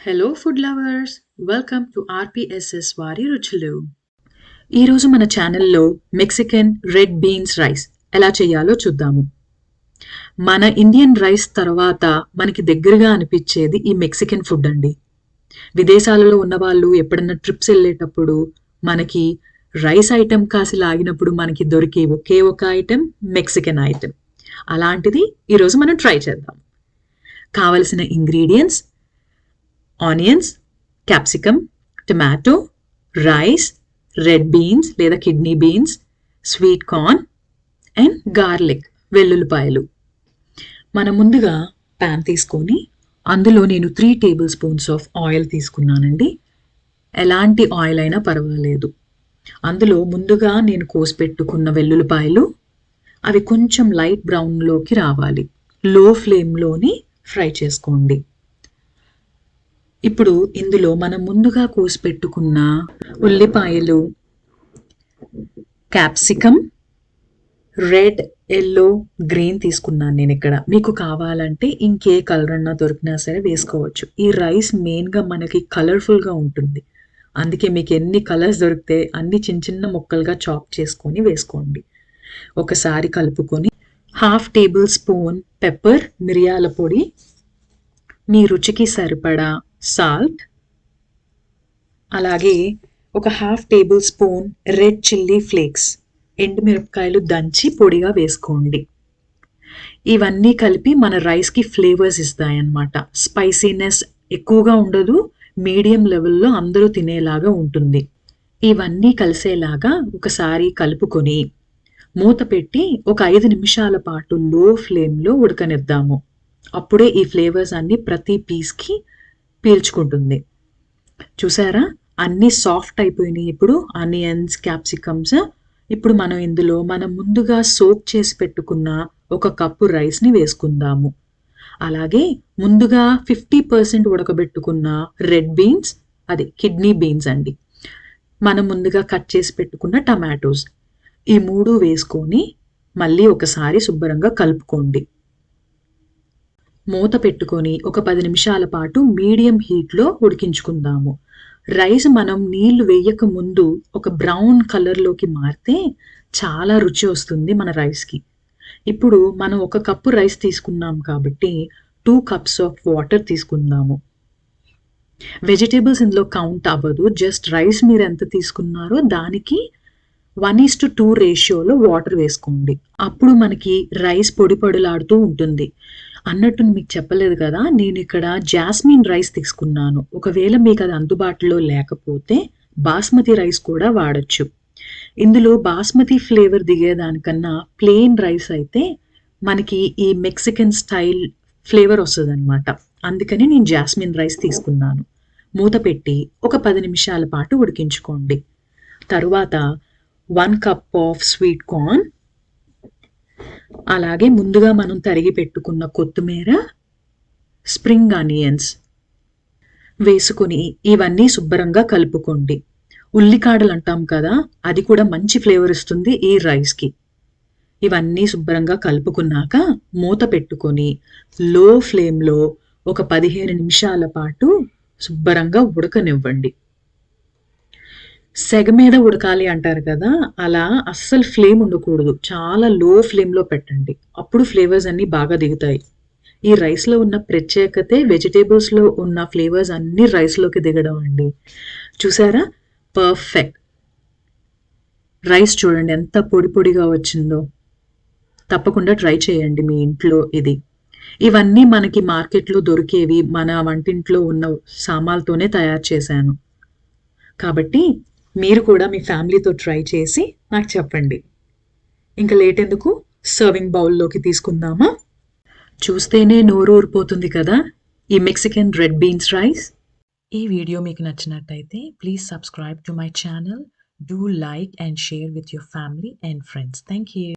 Hello food lovers, welcome to RPSS వారి రుచులు. ఈరోజు మన ఛానల్లో మెక్సికన్ రెడ్ బీన్స్ రైస్ ఎలా చేయాలో చూద్దాము. మన ఇండియన్ రైస్ తర్వాత మనకి దగ్గరగా అనిపించేది ఈ మెక్సికన్ ఫుడ్ అండి. విదేశాలలో ఉన్న వాళ్ళు ఎప్పుడన్నా ట్రిప్స్ వెళ్ళేటప్పుడు మనకి రైస్ ఐటెం కాసి లాగినప్పుడు మనకి దొరికే ఒకే ఒక ఐటెం మెక్సికన్ ఐటెం. అలాంటిది ఈరోజు మనం ట్రై చేద్దాం. కావలసిన ingredients: onions, capsicum, tomato, rice, red beans లేదా kidney beans, sweet corn and garlic, వెల్లుల్లిపాయలు. మనం ముందుగా ప్యాన్ తీసుకొని అందులో నేను 3 టేబుల్ స్పూన్స్ ఆఫ్ ఆయిల్ తీసుకున్నానండి. ఎలాంటి ఆయిల్ అయినా పర్వాలేదు. అందులో ముందుగా నేను కోసి పెట్టుకున్న వెల్లుల్లిపాయలు, అవి కొంచెం లైట్ బ్రౌన్లోకి రావాలి. లో ఫ్లేమ్లోని ఫ్రై చేసుకోండి. ఇప్పుడు ఇందులో మనం ముందుగా కోసి పెట్టుకున్న ఉల్లిపాయలు, క్యాప్సికమ్, రెడ్, ఎల్లో, గ్రీన్ తీసుకున్నాను నేను ఇక్కడ. మీకు కావాలంటే ఇంకే కలర్ అన్నా దొరికినా సరే వేసుకోవచ్చు. ఈ రైస్ మెయిన్గా మనకి కలర్ఫుల్గా ఉంటుంది, అందుకే మీకు ఎన్ని కలర్స్ దొరికితే అన్ని చిన్న చిన్న ముక్కలుగా చాప్ చేసుకొని వేసుకోండి. ఒకసారి కలుపుకొని 1/2 టేబుల్ స్పూన్ పెప్పర్, మిరియాల పొడి, మీ రుచికి సరిపడా సాల్ట్, అలాగే ఒక 1/2 table spoon red chilli flakes, ఎండుమిరపకాయలు దంచి పొడిగా వేసుకోండి. ఇవన్నీ కలిపి మన రైస్కి ఫ్లేవర్స్ ఇస్తాయన్నమాట. స్పైసీనెస్ ఎక్కువగా ఉండదు, మీడియం లెవెల్లో అందరూ తినేలాగా ఉంటుంది. ఇవన్నీ కలిసేలాగా ఒకసారి కలుపుకొని మూత పెట్టి ఒక 5 నిమిషాల పాటు లో ఫ్లేమ్లో ఉడకనిద్దాము. అప్పుడే ఈ ఫ్లేవర్స్ అన్నీ ప్రతి పీస్కి పీల్చుకుంటుంది. చూసారా, అన్నీ సాఫ్ట్ అయిపోయినాయి. ఇప్పుడు ఆనియన్స్, క్యాప్సికమ్స్. ఇప్పుడు మనం ఇందులో మనం ముందుగా సోక్ చేసి పెట్టుకున్న 1 కప్పు రైస్ని వేసుకుందాము. అలాగే ముందుగా 50% ఉడకబెట్టుకున్న రెడ్ బీన్స్, అది కిడ్నీ బీన్స్ అండి, మనం ముందుగా కట్ చేసి పెట్టుకున్న టమాటోస్, ఈ 3 వేసుకొని మళ్ళీ ఒకసారి శుభ్రంగా కలుపుకోండి. మూత పెట్టుకొని ఒక 10 నిమిషాల పాటు మీడియం హీట్లో ఉడికించుకుందాము. రైస్ మనం నీళ్లు వేయక ముందు ఒక బ్రౌన్ కలర్లోకి మారితే చాలా రుచి వస్తుంది మన రైస్కి. ఇప్పుడు మనం 1 కప్పు రైస్ తీసుకున్నాం కాబట్టి 2 కప్స్ ఆఫ్ వాటర్ తీసుకుందాము. వెజిటేబుల్స్ ఇందులో కౌంట్ అవ్వదు, జస్ట్ రైస్ మీరు ఎంత తీసుకున్నారో దానికి 1:2 రేషియోలో వాటర్ వేసుకోండి. అప్పుడు మనకి రైస్ పొడి పొడిలాడుతూ ఉంటుంది. అన్నట్టు మీకు చెప్పలేదు కదా, నేను ఇక్కడ జాస్మిన్ రైస్ తీసుకున్నాను. ఒకవేళ మీకు అది అందుబాటులో లేకపోతే బాస్మతి రైస్ కూడా వాడచ్చు. ఇందులో బాస్మతి ఫ్లేవర్ దిగేదానికన్నా ప్లెయిన్ రైస్ అయితే మనకి ఈ మెక్సికన్ స్టైల్ ఫ్లేవర్ వస్తుంది అనమాట. అందుకని నేను జాస్మిన్ రైస్ తీసుకున్నాను. మూత పెట్టి ఒక 10 నిమిషాల పాటు ఉడికించుకోండి. తరువాత 1 కప్ ఆఫ్ స్వీట్ కార్న్, అలాగే ముందుగా మనం తరిగి పెట్టుకున్న కొత్తిమీర, స్ప్రింగ్ ఆనియన్స్ వేసుకుని ఇవన్నీ శుభ్రంగా కలుపుకోండి. ఉల్లికాడలు అంటాం కదా, అది కూడా మంచి ఫ్లేవర్ ఇస్తుంది ఈ రైస్కి. ఇవన్నీ శుభ్రంగా కలుపుకున్నాక మూత పెట్టుకొని లో ఫ్లేమ్లో ఒక 15 నిమిషాల పాటు శుభ్రంగా ఉడకనివ్వండి. సెగ మీద ఉడకాలి అంటారు కదా, అలా అస్సలు ఫ్లేమ్ ఉండకూడదు, చాలా లో ఫ్లేమ్లో పెట్టండి. అప్పుడు ఫ్లేవర్స్ అన్నీ బాగా దిగుతాయి. ఈ రైస్లో ఉన్న ప్రత్యేకతే వెజిటేబుల్స్లో ఉన్న ఫ్లేవర్స్ అన్నీ రైస్లోకి దిగడం అండి. చూసారా, పర్ఫెక్ట్. రైస్ చూడండి ఎంత పొడి పొడిగా వచ్చిందో. తప్పకుండా ట్రై చేయండి మీ ఇంట్లో ఇది. ఇవన్నీ మనకి మార్కెట్లో దొరికేవి, మన వంటింట్లో ఉన్న సామాన్లతోనే తయారు చేశాను. కాబట్టి మీరు కూడా మీ ఫ్యామిలీతో ట్రై చేసి నాకు చెప్పండి. ఇంకా లేట్ ఎందుకు, సర్వింగ్ బౌల్లోకి తీసుకుందామా? చూస్తేనే నోరు ఊరిపోతుంది కదా ఈ మెక్సికన్ రెడ్ బీన్స్ రైస్. ఈ వీడియో మీకు నచ్చినట్టయితే please subscribe to my channel. Do like and share with your family and friends. Thank you.